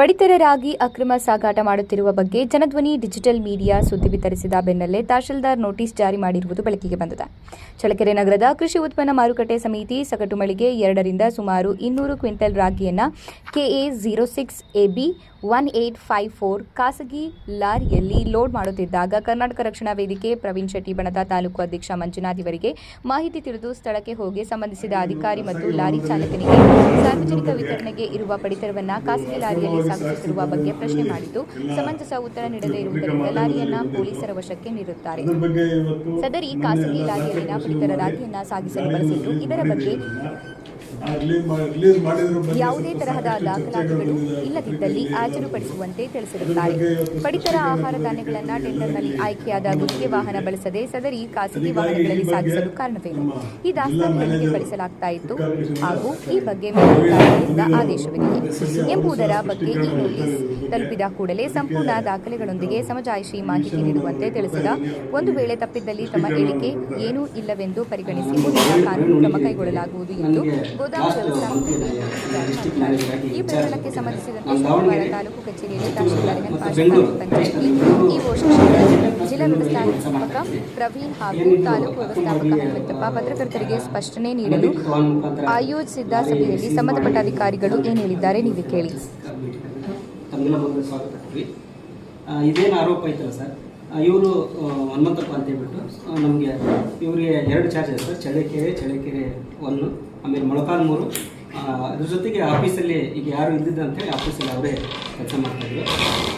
ಪಡಿತರ ರಾಗಿ ಅಕ್ರಮ ಸಾಗಾಟ ಮಾಡುತ್ತಿರುವ ಬಗ್ಗೆ ಜನಧ್ವನಿ ಡಿಜಿಟಲ್ ಮೀಡಿಯಾ ಸುದ್ದಿ ಬಿತ್ತರಿಸಿದ ಬೆನ್ನಲ್ಲೇ ತಹಶೀಲ್ದಾರ್ ನೋಟಿಸ್ ಜಾರಿ ಮಾಡಿರುವುದು ಬೆಳಕಿಗೆ ಬಂದಿದೆ. ಚಳ್ಳಕೆರೆ ನಗರದ ಕೃಷಿ ಉತ್ಪನ್ನ ಮಾರುಕಟ್ಟೆ ಸಮಿತಿ ಸಗಟು ಮಳಿಗೆ 2ರಿಂದ ಸುಮಾರು 200 ಕ್ವಿಂಟಲ್ ರಾಗಿಯನ್ನು KA 06 AB 1854 ಖಾಸಗಿ ಲಾರಿಯಲ್ಲಿ ಲೋಡ್ ಮಾಡುತ್ತಿದ್ದಾಗ ಕರ್ನಾಟಕ ರಕ್ಷಣಾ ವೇದಿಕೆ ಪ್ರವೀಣ್ ಶೆಟ್ಟಿ ಬಣದ ತಾಲೂಕು ಅಧ್ಯಕ್ಷ ಮಂಜುನಾಥ್ ಇವರಿಗೆ ಮಾಹಿತಿ ತಿಳಿದು ಸ್ಥಳಕ್ಕೆ ಹೋಗಿ ಸಂಬಂಧಿಸಿದ ಅಧಿಕಾರಿ ಮತ್ತು ಲಾರಿ ಚಾಲಕನಿಗೆ ಸಾರ್ವಜನಿಕ ವಿತರಣೆಗೆ ಇರುವ ಪಡಿತರವನ್ನು ಖಾಸಗಿ ಲಾರಿಯಲ್ಲಿ ಸಾಗಿಸುತ್ತಿರುವ ಬಗ್ಗೆ ಪ್ರಶ್ನೆ ಮಾಡಿದ್ದು ಸಮಂಜಸ ಉತ್ತರ ನೀಡದೇ ಇರುವುದರಿಂದ ಲಾರಿಯನ್ನ ಪೊಲೀಸರ ವಶಕ್ಕೆ ನೀಡುತ್ತಾರೆ. ಸದರಿ ಖಾಸಗಿ ಲಾರಿಯಲ್ಲಿನ ಪಡಿತರ ರಾಗಿಯನ್ನು ಸಾಗಿಸಲು ಬಳಸಿದ್ದು ಇದರ ಬಗ್ಗೆ ಯಾವುದೇ ತರಹದ ದಾಖಲಾತಿಗಳು ಇಲ್ಲದಿದ್ದಲ್ಲಿ ಹಾಜರುಪಡಿಸುವಂತೆ ತಿಳಿಸಿರುತ್ತಾರೆ. ಪಡಿತರ ಆಹಾರ ಧಾನ್ಯಗಳನ್ನು ಟೆಂಡರ್ನಲ್ಲಿ ಆಯ್ಕೆಯಾದ ಗುತ್ತಿಗೆ ವಾಹನ ಬಳಸದೆ ಸದರಿ ಖಾಸಗಿ ವಾಹನಗಳಲ್ಲಿ ಸಾಗಿಸಲು ಕಾರಣವೇನು? ಈ ದಾಸ್ತಾನುಗಳಿಗೆ ಕಳಿಸಲಾಗ್ತಾ ಇತ್ತು ಹಾಗೂ ಈ ಬಗ್ಗೆ ಮೇಲಾಧಿಕಾರಿಗಳಿಂದ ಆದೇಶವಿದೆ ಎಂಬುದರ ಬಗ್ಗೆ ಈ ನೋಟಿಸ್ ತಲುಪಿದ ಕೂಡಲೇ ಸಂಪೂರ್ಣ ದಾಖಲೆಗಳೊಂದಿಗೆ ಸಮಜಾಯಿಷಿ ಮಾಹಿತಿ ನೀಡುವಂತೆ ತಿಳಿಸಿದ. ಒಂದು ವೇಳೆ ತಪ್ಪಿದ್ದಲ್ಲಿ ತಮ್ಮ ಹೇಳಿಕೆ ಏನೂ ಇಲ್ಲವೆಂದು ಪರಿಗಣಿಸಿ ಮುಂದಿನ ಕಾನೂನು ಕ್ರಮ ಕೈಗೊಳ್ಳಲಾಗುವುದು ಎಂದು ಗೋದಾಮು ವ್ಯವಸ್ಥಾಪಕರು ಈ ಪ್ರಕರಣಕ್ಕೆ ಸಂಬಂಧಿಸಿದಂತೆ ಸೋಮವಾರ ತಾಲೂಕು ಕಚೇರಿಯಲ್ಲಿ ತಹಶೀಲ್ದಾರ್ ಪಂಚಾಯಿತಿ ಇಒ ಶಶಿಧರ್, ಜಿಲ್ಲಾ ವ್ಯವಸ್ಥಾಪಕ ಪ್ರವೀಣ್ ಹಾಗೂ ತಾಲೂಕು ವ್ಯವಸ್ಥಾಪಕ ಹನುಮಂತಪ್ಪ ಪತ್ರಕರ್ತರಿಗೆ ಸ್ಪಷ್ಟನೆ ನೀಡಲು ಆಯೋಜಿಸಿದ್ದ ಸಭೆಯಲ್ಲಿ ಸಂಬಂಧಪಟ್ಟ ಅಧಿಕಾರಿಗಳು ಏನು ಹೇಳಿದ್ದಾರೆ ನೀವೇ ಕೇಳಿ. ಇದೇನು ಆರೋಪ ಐತಲ್ಲ ಸರ್, ಇವರು ಹನುಮಂತಪ್ಪ ಅಂತ ಹೇಳ್ಬಿಟ್ಟು ನಮಗೆ ಇವರಿಗೆ 2 ಚಾರ್ಜ್ ಇದೆ ಸರ್, ಚಳ್ಳಕೆರೆ 1, ಆಮೇಲೆ ಮೊಳಕಾಲ್ಮೂರು. ಅದ್ರ ಜೊತೆಗೆ ಆಫೀಸಲ್ಲಿ ಈಗ ಯಾರು ಇದ್ದಿದ್ದು ಅಂತೇಳಿ ಆಫೀಸಲ್ಲಿ ಅವರೇ ಕೆಲಸ ಮಾಡ್ತಾಯಿದ್ರು.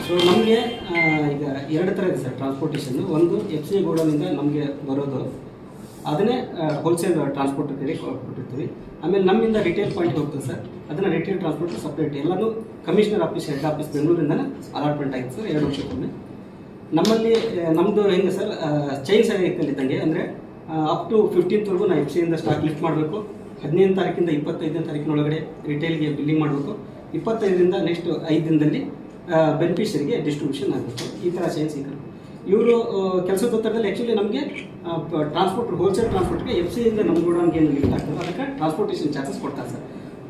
ಸೊ ನಮಗೆ ಈಗ 2 ಥರ ಇದೆ ಸರ್ ಟ್ರಾನ್ಸ್ಪೋರ್ಟೇಷನ್ನು. ಒಂದು FCI ಗೋಡೌನಿಂದ ನಮಗೆ ಬರೋದು ಅದನ್ನೇ ಹೋಲ್ಸೇಲ್ ಟ್ರಾನ್ಸ್ಪೋರ್ಟರ್ಗೆ ಕೊಟ್ಟಿರ್ತೀವಿ. ಆಮೇಲೆ ನಮ್ಮಿಂದ ರಿಟೇಲ್ ಪಾಯಿಂಟ್ ಹೋಗ್ತದೆ ಸರ್, ಅದನ್ನು ರಿಟೇಲ್ ಟ್ರಾನ್ಸ್ಪೋರ್ಟ್ ಸಪ್ರೇಟ್ ಎಲ್ಲನೂ ಕಮಿಷನರ್ ಆಫೀಸ್ ಹೆಡ್ ಆಫೀಸ್ ಬೆಂಗಳೂರಿಂದನೇ ಅಲಾಟ್ಮೆಂಟ್ ಆಗಿದೆ ಸರ್ 2 ವರ್ಷಕ್ಕೊಮ್ಮೆ. ನಮ್ಮಲ್ಲಿ ನಮ್ಮದು ಹೆಂಗೆ ಸರ್, ಚೈನ್ ಸೈಕಲ್ ಇದ್ದಂಗೆ, ಅಂದರೆ ಅಪ್ ಟು 15th ನಾವು FCIಯಿಂದ ಸ್ಟಾಕ್ ಲಿಫ್ಟ್ ಮಾಡಬೇಕು. 15ನೇ ತಾರೀಕಿಂದ 25ನೇ ತಾರೀಕಿನೊಳಗಡೆ ರಿಟೇಲ್ಗೆ ಬಿಲ್ಲಿಂಗ್ ಮಾಡಬೇಕು. 25ರಿಂದ ನೆಕ್ಸ್ಟ್ 5 ದಿನದಲ್ಲಿ ಬೆನಿಫಿಷರಿಗೆ ಡಿಸ್ಟ್ರಿಬ್ಯೂಷನ್ ಆಗಬೇಕು. ಈ ಥರ ಚೈನ್ ಸೈಕಲ್. ಇವರು ಕೆಲಸದ ಒತ್ತಡದಲ್ಲಿ ಆ್ಯಕ್ಚುಲಿ ನಮಗೆ ಟ್ರಾನ್ಸ್ಪೋರ್ಟ್ ಹೋಲ್ಸೇಲ್ ಟ್ರಾನ್ಸ್ಪೋರ್ಟ್ಗೆ FCIಯಿಂದ ನಮ್ಮ ಗೋಡೌನ್ಗೆ ಏನು ಲಿಫ್ಟ್ ಆಗ್ತದೆ ಅದಕ್ಕೆ ಟ್ರಾನ್ಸ್ಪೋರ್ಟೇಷನ್ ಚಾರ್ಜಸ್ ಕೊಡ್ತಾರೆ ಸರ್.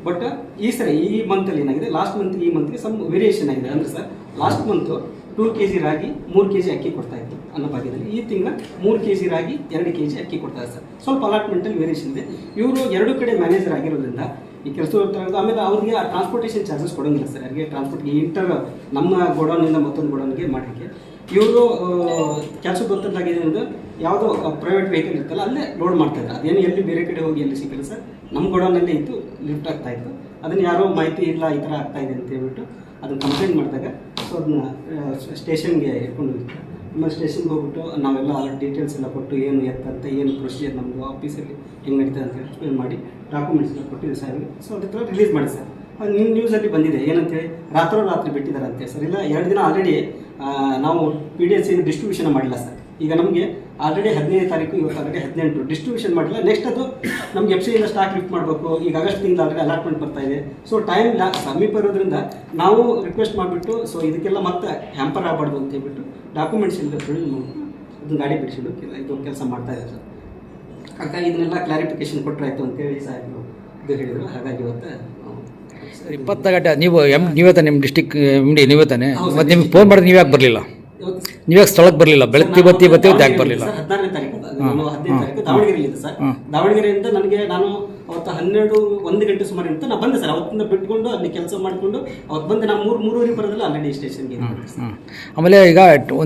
ಬಟ್ ಈ ಮಂತಲ್ಲಿ ಏನಾಗಿದೆ, ಲಾಸ್ಟ್ ಮಂತ್ ಈ ಮಂತ್ಗೆ ಸಮ್ ವೇರಿಯೇಷನ್ ಆಗಿದೆ. ಅಂದರೆ ಸರ್ ಲಾಸ್ಟ್ ಮಂತು 2 kg ರಾಗಿ 3 kg ಅಕ್ಕಿ ಕೊಡ್ತಾಯಿತ್ತು ಅನ್ನೋ ಭಾಗ್ಯದಲ್ಲಿ. ಈ ತಿಂಗಳ 3 kg ರಾಗಿ 2 kg ಅಕ್ಕಿ ಕೊಡ್ತಾರೆ ಸರ್. ಸ್ವಲ್ಪ ಅಲಾಟ್ಮೆಂಟಲ್ಲಿ ವೇರಿಯೇಷನ್ ಇದೆ. ಇವರು 2 ಕಡೆ ಮ್ಯಾನೇಜರ್ ಆಗಿರೋದ್ರಿಂದ ಈ ಕೆಲಸ, ಆಮೇಲೆ ಅವ್ರಿಗೆ ಆ ಟ್ರಾನ್ಸ್ಪೋರ್ಟೇಷನ್ ಚಾರ್ಜಸ್ ಕೊಡೋಂಗಿಲ್ಲ ಸರ್. ಅವ್ರಿಗೆ ಟ್ರಾನ್ಸ್ಪೋರ್ಟ್ಗೆ ನಮ್ಮ ಗೋಡೌನಿಂದ ಮತ್ತೊಂದು ಗೋಡೌನ್ಗೆ ಮಾಡಲಿಕ್ಕೆ ಇವರು ಕೆಲಸದ ಒತ್ತಡದಾಗಿದೆ ಅಂದರೆ ಯಾವುದೋ ಪ್ರೈವೇಟ್ ವೆಹಿಕಲ್ ಇರ್ತಲ್ಲ ಅಲ್ಲೇ ಲೋಡ್ ಮಾಡ್ತಾಯಿದ್ರು. ಅದೇನು ಎಲ್ಲಿ ಬೇರೆ ಕಡೆ ಹೋಗಿ ಎಲ್ಲಿ ಸಿಕ್ಕಿಲ್ಲ ಸರ್, ನಮ್ಮ ಗೋಡೌನಲ್ಲೇ ಇತ್ತು, ಲಿಫ್ಟ್ ಆಗ್ತಾಯಿತ್ತು. ಅದನ್ನು ಯಾರೋ ಮಾಹಿತಿ ಇಲ್ಲ ಈ ಥರ ಆಗ್ತಾಯಿದೆ ಅಂತ ಹೇಳ್ಬಿಟ್ಟು ಅದನ್ನು ಕಂಪ್ಲೇಂಟ್ ಮಾಡಿದಾಗ ಸೊ ಅದನ್ನ ಸ್ಟೇಷನ್ಗೆ ಇಟ್ಕೊಂಡು ಹೋಗಿತ್ತು. ಆಮೇಲೆ ಸ್ಟೇಷನ್ಗೆ ಹೋಗ್ಬಿಟ್ಟು ನಾವೆಲ್ಲ ಡೀಟೇಲ್ಸ್ ಎಲ್ಲ ಕೊಟ್ಟು ಏನು ಎತ್ತಂತ ಏನು ಪ್ರೊಸೀಜರ್ ನಮ್ಮದು ಆಫೀಸಲ್ಲಿ ಹೆಂಗೆ ನಡೀತದೆ ಅಂತ ಎಕ್ಸ್ಪ್ಲೇನ್ ಮಾಡಿ ಡಾಕ್ಯುಮೆಂಟ್ಸ್ ಎಲ್ಲ ಕೊಟ್ಟಿದ್ದೀವಿ ಸಾರಿಗೆ. ಸೊ ಅದಕ್ಕೆ ರಿಲೀಸ್ ಮಾಡಿ ಸರ್. ಅದು ನಿಮ್ಮ ನ್ಯೂಸಲ್ಲಿ ಬಂದಿದೆ ಏನಂತೇಳಿ ರಾತ್ರಿ ಬಿಟ್ಟಿದ್ದಾರೆ ಅಂತೇಳಿ ಸರ್. ಇಲ್ಲ 2 ದಿನ ಆಲ್ರೆಡಿ ನಾವು PDS ಡಿಸ್ಟ್ರಿಬ್ಯೂಷನ್ ಮಾಡಿಲ್ಲ ಸರ್. ಈಗ ನಮಗೆ ಆಲ್ರೆಡಿ 15ನೇ ತಾರೀಕು, ಇವತ್ತು ಆಲ್ರೆಡಿ 18 ಡಿಸ್ಟ್ರಿಬ್ಯೂಷನ್ ಮಾಡಿಲ್ಲ. ನೆಕ್ಸ್ಟ್ ಅದು ನಮ್ಗೆ FCIಯಿಂದ ಸ್ಟಾಕ್ ಲಿಫ್ಟ್ ಮಾಡಬೇಕು. ಈಗ ಆಗಸ್ಟ್ ತಿಂಗಳು ಆಲ್ರೆಡಿ ಅಲಾಟ್ಮೆಂಟ್ ಬರ್ತಾ ಇದೆ. ಸೊ ಟೈಮ್ ಸಮೀಪ ಇರೋದ್ರಿಂದ ನಾವು ರಿಕ್ವೆಸ್ಟ್ ಮಾಡಿಬಿಟ್ಟು ಸೊ ಇದಕ್ಕೆಲ್ಲ ಮತ್ತೆ ಹ್ಯಾಂಪರ್ ಆಗಬಾರ್ದು ಅಂತ ಹೇಳ್ಬಿಟ್ಟು ಡಾಕ್ಯುಮೆಂಟ್ಸ್ ಇಲ್ಲ ಅದನ್ನು ಗಾಡಿ ಬಿಡಿಸಿಬಿಟ್ಟು ಇದು ಕೆಲಸ ಮಾಡ್ತಾ ಇದೆ ಸರ್. ಹಾಗಾಗಿ ಇದನ್ನೆಲ್ಲ ಕ್ಲಾರಿಫಿಕೇಶನ್ ಕೊಟ್ಟರಾಯ್ತು ಅಂತೇಳಿ ಸಾಹೇಬರು ಇದು ಹೇಳಿದರು. ಹಾಗಾಗಿ ಇವತ್ತು 20 ಗಂಟೆ ನೀವೇ ತಾನೆ ನಿಮ್ಮ ಡಿಸ್ಟಿಕ್ MD ನೀವೇ ತಾನೆ? ಮತ್ತು ನಿಮ್ಗೆ ಫೋನ್ ಮಾಡಿದ್ರೆ ನೀವ್ಯಾಕೆ ಬರಲಿಲ್ಲ? ನೀವ್ಯಾಕೆ ಸ್ಥಳಕ್ಕೆ ಬರಲಿಲ್ಲ? ಬೆಳಗ್ಗೆ ಬತ್ತಿ ಯಾಕೆ ಬರಲಿಲ್ಲ? 14ನೇ ತಾರೀಕು ದಾವಣಗೆರೆಯಲ್ಲಿ ಇದೆ ಸರ್. ದಾವಣಗೆರೆಯಿಂದ ನಾನು ಅವತ್ತು 1 ಗಂಟೆ ಸುಮಾರು ಇತ್ತು. ನಾನು ಬಂದೆ ಸರ್. ಅವತ್ತಿಂದ ಬಿಟ್ಕೊಂಡು ಅಲ್ಲಿ ಕೆಲಸ ಮಾಡಿಕೊಂಡು ಅವತ್ತು ಬಂದೆ. ನಾನು 3-3:30 ಬರೋದಿಲ್ಲ ಆಲ್ರೆಡಿ ಸ್ಟೇಷನ್ಗೆ. ಆಮೇಲೆ ಈಗ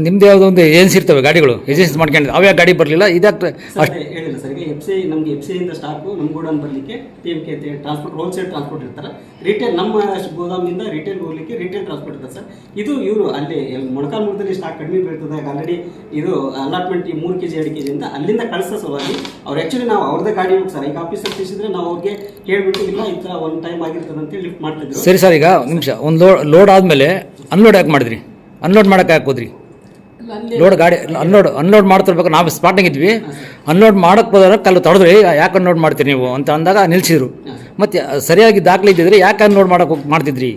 ನಿಮ್ದು ಯಾವುದೋ ಒಂದು ಏಜೆನ್ಸಿ ಇರ್ತವೆ ಗಾಡಿಗಳು, ಏಜೆನ್ಸಿ ಮಾಡ್ಕೊಂಡು ಅವ್ಯಾವ ಗಾಡಿ ಬರಲಿಲ್ಲ? ಇದಾಗ್ತದೆ ಅಷ್ಟು ಹೇಳಿಲ್ಲ ಸರ್. ಈಗ ನಮಗೆ FCIಯಿಂದ ಸ್ಟಾಕು ನಮ್ಮ ಗೋಡೌನ್ ಬರಲಿಕ್ಕೆ TMK ಟ್ರಾನ್ಸ್ಪೋರ್ಟ್ ಹೋಲ್ಸೇಲ್ ಟ್ರಾನ್ಸ್ಪೋರ್ಟ್ ಇರ್ತಾರೆ. ರಿಟೇಲ್ ನಮ್ಮ ಗೋದಾಮಿಂದ ರಿಟೇಲ್ ಹೋಗ್ಲಿಕ್ಕೆ ರಿಟೇಲ್ ಟ್ರಾನ್ಸ್ಪೋರ್ಟ್ ಇರ್ತಾರೆ ಸರ್. ಇದು ಇವರು ಅಲ್ಲಿ ಮೊಳಕಾಲ್ಮೂರದಲ್ಲಿ ಸ್ಟಾಕ್ ಕಡಿಮೆ ಬೀಳ್ತದೆ. ಆಲ್ರೆಡಿ ಇದು ಅಲಾಟ್ಮೆಂಟ್ 3 kg 2 kg ಅಂತ ಅಲ್ಲಿಂದ ಕಳಿಸೋ ಸಲುವಾಗಿ ಅವ್ರು ಆ್ಯಕ್ಚುಲಿ ನಾವು ಅವ್ರದ್ದೇ ಗಾಡಿ ಹೋಗಿ ಸರ್. ಈಗ ಆಫೀಸಲ್ಲಿ ತಿಳಿಸಿದ್ರೆ ನಾವು ಅವ್ರಿಗೆ ಹೇಳ್ಬಿಟ್ಟು ಇಲ್ಲ ಈ ಥರ ಒಂದು ಟೈಮ್ ಆಗಿರ್ತದೆ ಅಂತೇಳಿ ಲಿಫ್ಟ್ ಮಾಡ್ತಿದ್ರು. ಸರಿ ಸರ್, ಈಗ ನಿಮಿಷ, ಒಂದು ಲೋಡ್ ಆದಮೇಲೆ ಅನ್ಲೋಡ್ ಯಾಕೆ ಮಾಡಿದ್ರಿ? ಅನ್ಲೋಡ್ ಮಾಡೋಕೆ ಯಾಕೆ ಹೋದ್ರಿ? ಲೋಡ್ ಗಾಡಿ ಅನ್ಲೋಡ್ ಮಾಡ್ತಿರ್ಬೇಕು. ನಾವು ಸ್ಪಾಟಿಂಗ್ ಇದ್ವಿ. ಅನ್ಲೋಡ್ ಮಾಡೋಕ್ಕೆ ಹೋದಾಗ ಕಲ್ಲು ತಡೆದ್ರಿ. ಯಾಕೆ ಅನ್ಲೋಡ್ ಮಾಡ್ತೀರಿ ನೀವು ಅಂತ ಅಂದಾಗ ನಿಲ್ಸಿದ್ರು. ಮತ್ತೆ ಸರಿಯಾಗಿ ದಾಖಲೆ ಇದ್ದಿದ್ರೆ ಯಾಕೆ ಅನ್ಲೋಡ್ ಮಾಡ್ತಿದ್ರಿ?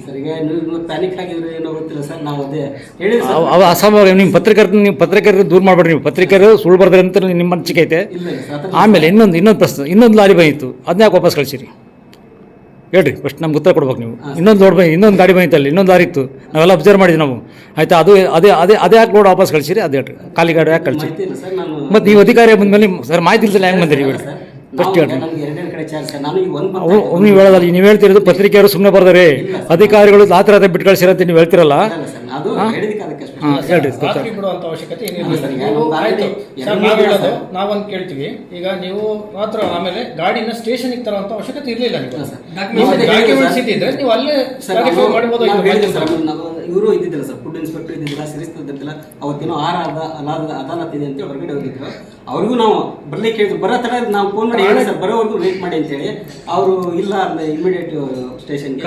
ಅವ ಅಸಂಭವ. ನಿಮ್ಮ ಪತ್ರಿಕರಿಗೆ ದೂರ ಮಾಡಬೇಡ್ರಿ. ನೀವು ಪತ್ರಿಕರು ಸುಳ್ಳು ಬರ್ತಾರೆ ಅಂತ ನಿಮ್ಮ ಅನಿಸಿಕೆ ಐತೆ. ಆಮೇಲೆ ಇನ್ನೊಂದು ಲಾರಿ ಬಂದಿತ್ತು, ಅದನ್ನ ಯಾಕೆ ವಾಪಸ್ ಕಳಿಸಿರಿ? ಹೇಳ್ರಿ ಫಸ್ಟ್ ನಮ್ಗೆ ಉತ್ತರ ಕೊಡ್ಬೇಕು ನೀವು. ಇನ್ನೊಂದು ಲೋಡ್ ಇನ್ನೊಂದು ಗಾಡಿ ಬಂದಿತ್ತಲ್ಲ, ಇನ್ನೊಂದು ಲಾರಿ ಇತ್ತು, ನಾವೆಲ್ಲ ಅಬ್ಸರ್ವ್ ಮಾಡಿದ್ವಿ ನಾವು. ಆಯಿತಾ, ಅದೇ ಯಾಕೆ ಲೋಡ್ ವಾಪಸ್ ಕಳಿಸಿರಿ ಅದು ಹೇಳ್ರಿ, ಖಾಲಿ ಗಾಡಿ ಯಾಕೆ ಕಳಿಸಿರಿ? ಮಾಹಿತಿ ಇಲ್ಲ ಸರ್. ನಾನು ಮತ್ತು ನೀವು ಅಧಿಕಾರಿ ಬಂದಮೇಲೆ ಸರ್ ಮಾಹಿತಿ ಇಲ್ದಿಲ್ಲ ಹೆಂಗೆ ಬಂದಿರಿ ಹೇಳಿ ಫಸ್ಟ್ ಹೇಳ್ರಿ. ನಮ್ಗೆ ಎರಡೆರಡು ಕಡೆ ಚಾರ್ಜ್ ಸರ್. ನಾನು ಈಗ ಒಂದು ನೀವು ಹೇಳೋದಲ್ಲ, ನೀವು ಹೇಳ್ತಿರೋದು ಪತ್ರಿಕೆಯವರು ಸುಮ್ಮನೆ ಬರ್ದಾರೆ, ಅಧಿಕಾರಿಗಳು ಆ ಥರ ಬಿಟ್ಟು ಕಳಿಸಿರಂತ ನೀವು ಹೇಳ್ತಿರಲ್ಲ. ಸರ್ ಅದು ಹೇಳಿದಕ್ಕೆ ಅದಕ್ಕೆ ಅಷ್ಟೇ. ಹಾಂ ಹೇಳ್ರಿ. ರಾತ್ರಿ ಬಿಡುವಂತ ಅವಶ್ಯಕತೆ ಏನಿಲ್ಲ. ಸರ್, ಈಗ ನಮ್ದು ಆಯ್ತು already ಸರ್, ನಾವು ಹೇಳೋದು ನಾವೊಂದು ಕೇಳ್ತೀವಿ. ಈಗ ನೀವು ಮಾತ್ರ ಆಮೇಲೆ ಗಾಡಿನ ಸ್ಟೇಷನ್ಗೆ ತರುವಂತ ಅವಶ್ಯಕತೆ ಇರಲಿಲ್ಲ. ನೀವು ಡಾಕ್ಯುಮೆಂಟ್ಸ್ ಇದ್ದಿದ್ರೆ ನೀವು ಅಲ್ಲೇ verify ಮಾಡ್ಬೋದು. ಇವರು ಇದ್ದಿದ್ದಿಲ್ಲ ಸರ್, ಫುಡ್ ಇನ್ಸ್ಪೆಕ್ಟರ್ ಇದ್ದಿದ್ದಿಲ್ಲ, ಸಿರಿಸ್ತಿದ್ದಿಲ್ಲ. ಅವತ್ತೇನೋ ಅದಾಲತ್ ಇದೆ ಅಂತೇಳಿ ಹೊರಗಡೆ ಹೋಗಿದ್ರು. ಅವ್ರಿಗೂ ನಾವು ಬರ್ಲಿಕ್ಕೆ ಹೇಳಿದ್ರು, ಬರೋ ತರ ನಾವು ಫೋನ್ ಮಾಡಿ ಹೇಳಿ ಸರ್, ಬರೋವರೆಗೂ ವೇಟ್ ಮಾಡಿ ಅಂತೇಳಿ. ಅವರು ಇಲ್ಲ ಅಂದ್ರೆ ಇಮಿಡಿಯೇಟ್ ಸ್ಟೇಷನ್ಗೆ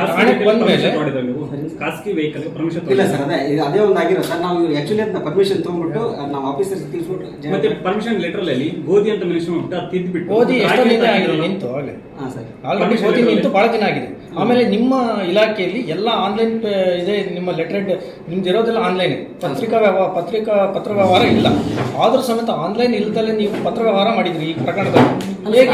ಖಾಸಗಿ ವೆಹಿಕಲ್ ಪರ್ಮಿಷನ್ ಇಲ್ಲ ಸರ್. ಅದೇ ಒಂದು ಆಗಿರೋ ಸರ್. ನಾವು ಆಕ್ಚುಲಿ ಅದನ್ನ ಪರ್ಮಿಷನ್ ತಗೊಂಡ್ಬಿಟ್ಟು ನಾವು ಆಫೀಸರ್ಸ್ ತಿಳಿಸ್ಬಿಟ್ಟು ಮತ್ತೆ ಪರ್ಮಿಷನ್ ಲೆಟರ್ ಅಲ್ಲಿ ಗೋಧಿ ಅಂತ ಮೆನ್ಷನ್ ಮಾಡ್ಬಿಟ್ಟು ಅದು ತಿದ್ಬಿಟ್ಟು ಗೋಧಿ ಎಷ್ಟು ದಿನ ಆಗಿದೆ ನಿಂತು ಆಗಲೇ ಹಾಂ ಸರ್. ಆಲ್ರೆಡಿ ಗೋಧಿ ನಿಂತು ಭಾಳ ದಿನ ಆಗಿದೆ. ಆಮೇಲೆ ನಿಮ್ಮ ಇಲಾಖೆಯಲ್ಲಿ ಎಲ್ಲ ಆನ್ಲೈನ್ ಇದೆ. ನಿಮ್ಮ ಲೆಟರ್ ನಿಮ್ದು ಇರೋದೆಲ್ಲ ಆನ್ಲೈನ್. ಪತ್ರ ವ್ಯವಹಾರ ಇಲ್ಲ. ಆದ್ರೂ ಸಮೇತ ಆನ್ಲೈನ್ ಇಲ್ದಲ್ಲೇ ನೀವು ಪತ್ರ ವ್ಯವಹಾರ ಮಾಡಿದ್ರಿ ಈ ಪ್ರಕರಣದಲ್ಲಿ. ಹೇಗೆ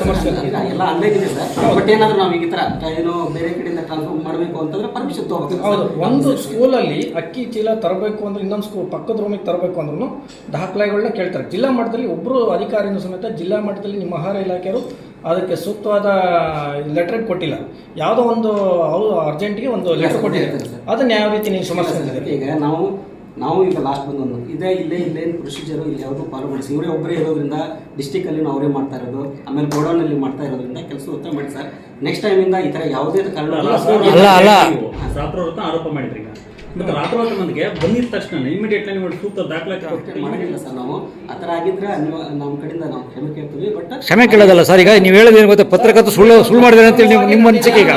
ಸಮಸ್ಯೆ ಎಲ್ಲ ಆನ್ಲೈನ್ ಇದೆ ಸರ್. ಬಟ್ ಏನಾದ್ರು ನಾವು ಈ ತರ ಏನೋ ಬೇರೆ ಕಡೆಯಿಂದ ಟ್ರಾನ್ಸ್ಫರ್ ಮಾಡಬೇಕು ಅಂತಂದ್ರೆ ಪರ್ಮಿಷನ್ ತಗೋಬೇಕು. ಹೌದು, ಒಂದು ಸ್ಕೂಲಲ್ಲಿ ಅಕ್ಕಿ ಚೀಲ ತರಬೇಕು ಅಂದ್ರೆ ಇನ್ನೊಂದು ಸ್ಕೂಲ್ ಪಕ್ಕದ ರೂಮಿಗೆ ತರಬೇಕು ಅಂದ್ರೂ ದಾಖಲೆಗಳನ್ನ ಕೇಳ್ತಾರೆ. ಜಿಲ್ಲಾ ಮಟ್ಟದಲ್ಲಿ ಒಬ್ಬರು ಅಧಿಕಾರಿನೂ ಸಮೇತ ಜಿಲ್ಲಾ ಮಟ್ಟದಲ್ಲಿ ನಿಮ್ಮ ಆಹಾರ ಇಲಾಖೆಯವರು ಅದಕ್ಕೆ ಸೂಕ್ತವಾದ ಲೆಟರ್ ಕೊಟ್ಟಿಲ್ಲ. ಯಾವುದೋ ಒಂದು ಅರ್ಜೆಂಟ್ಗೆ ಒಂದು ಲೆಟರ್ ಕೊಟ್ಟಿದ್ದಾರೆ. ಅದನ್ನ ಯಾವ ರೀತಿ ನೀವು ಸಮಸ್ಯೆ ಅಂತಿದ್ದೀರಿ? ಈಗ ನಾವು ಈಗ ಲಾಸ್ಟ್ ಬಂದು ಇಲ್ಲೇನು ಪ್ರೊಸೀಜರು ಇಲ್ಲಿ ಯಾವುದೂ ಫಾಲೋ ಮಾಡಿಸಿ ಇವರೇ ಒಬ್ಬರೇ ಇರೋದ್ರಿಂದ ಡಿಸ್ಟಿಕಲ್ಲಿ ಅವರೇ ಮಾಡ್ತಾ ಇರೋದು, ಆಮೇಲೆ ಗೋಡೌನಲ್ಲಿ ಮಾಡ್ತಾ ಇರೋದ್ರಿಂದ ಕೆಲಸ ಉತ್ತಮ ಮಾಡಿ ಸರ್. ನೆಕ್ಸ್ಟ್ ಟೈಮಿಂದ ಈ ಥರ ಯಾವುದೇ ಕಾರಣ ರಾತ್ರೋರ್ತ ಆರೋಪ ಮಾಡಿದ್ರಿ. ಈಗ ಮತ್ತೆ ರಾತ್ರೋರ್ತ ನನಗೆ ಬಂದಿದ ತಕ್ಷಣ ಇಮಿಡಿಯೇಟ್ಲಿ ನೀವು ಸೂಕ್ತ ದಾಖಲಾತಿ ಮಾಡಿಲ್ಲ ಸರ್. ನಾವು ಆ ಥರ ಆಗಿದ್ರೆ ನಮ್ಮ ಕಡೆಯಿಂದ ನಾವು ಕ್ಷಮೆ ಕೇಳ್ತೀವಿ. ಬಟ್ ಕ್ಷಮೆ ಕೇಳೋದಲ್ಲ ಸರ್. ಈಗ ನೀವು ಹೇಳೋದು ಏನು ಗೊತ್ತಾ, ಪತ್ರಕರ್ತ ಸುಳ್ಳು ಮಾಡಿದ್ರೆ ಅಂತೇಳಿ ನಿಮ್ಮ ಅನಿಸಿಕೆ ಈಗ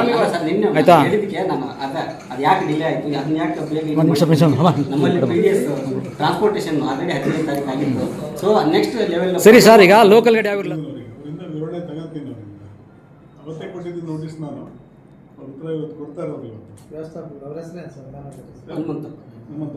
ಆಯ್ತಾ? ಹೇಳಿದಕ್ಕೆ ನಾನು ಅದು ಯಾಕೆ ಡಿಲೇ ಆಯಿತು, ಅದನ್ನ ಯಾಕೆ ನಮ್ಮಲ್ಲಿ ಪ್ರೀವಿಯಸ್ ಟ್ರಾನ್ಸ್ಪೋರ್ಟೇಷನ್ ಆಲ್ರೆಡಿ 15 ತಾರೀಕು ಆಗಿತ್ತು. ಸೊ ನೆಕ್ಸ್ಟ್ ಲೆವೆಲ್ ಸರಿ ಸರ್. ಈಗ ಲೋಕಲ್ ಗಾಡಿ ಆಗಿರಲ್ಲ, ವಿವರಣೆ ತಗೋತೀನಿ. ಅವತ್ತೇ ಕೊಟ್ಟಿದ್ದು ನೋಟಿಸ್ ನಾನು. ಉತ್ತರ ಇವತ್ತು ಕೊಡ್ತಾ ಇರೋದು. ಹನುಮಂತ